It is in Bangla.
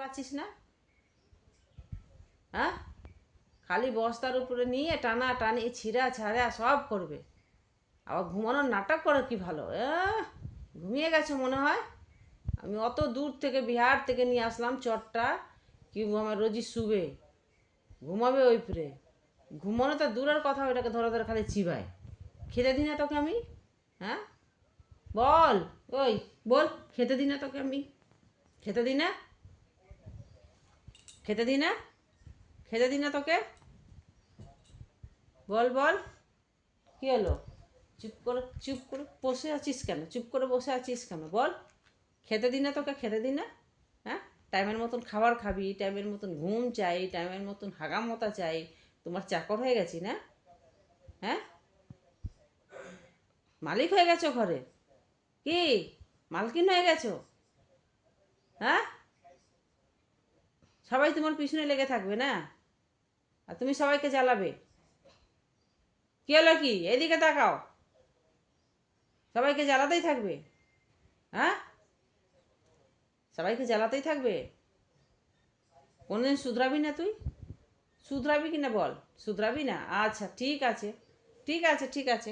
পাচ্ছিস না? হ্যাঁ, খালি বস্তার উপরে নিয়ে টানা টানি ছিঁড়া ছাড়া সব করবে, আবার ঘুমানোর নাটক করে কি ভালো। ঘুমিয়ে গেছে মনে হয়। আমি অত দূর থেকে বিহার থেকে নিয়ে আসলাম চটটা, কি আমার রোজই শুবে, ঘুমাবে ওই পরে। ঘুমানো তো দূরের কথা, ওইটাকে ধরে ধরে খালি চিবায়। খেতে দিই না তোকে আমি? হ্যাঁ বল, ওই বল, খেতে দিই না তোকে আমি? খেতে দিই না? খেতে দিই না? খেতে দিই না তোকে? বল বল, কী হলো? চুপ করে বসে আছিস কেন? চুপ করে বসে আছিস কেন বল? খেতে দিই না তোকে? খেতে দিই না? হ্যাঁ, টাইমের মতন খাবার খাবি, টাইমের মতন ঘুম চাই, টাইমের মতন হাগামতা চাই। তোমার চাকর হয়ে গেছি না? হ্যাঁ, মালিক হয়ে গেছো ঘরে? কি মালকিন হয়ে গেছো? হ্যাঁ, সবাই তোমার পিছনে লেগে থাকবে না, আর তুমি সবাইকে জ্বালাবে। কি হলো কি? এদিকে তাকাও। সবাইকে জ্বালাতেই থাকবে? হ্যাঁ, সবাইকে জ্বালাতেই থাকবে? কোনদিন শুধরাবি না তুই? শুধরাবি কি না বল? শুধরাবি না? আচ্ছা ঠিক আছে, ঠিক আছে, ঠিক আছে।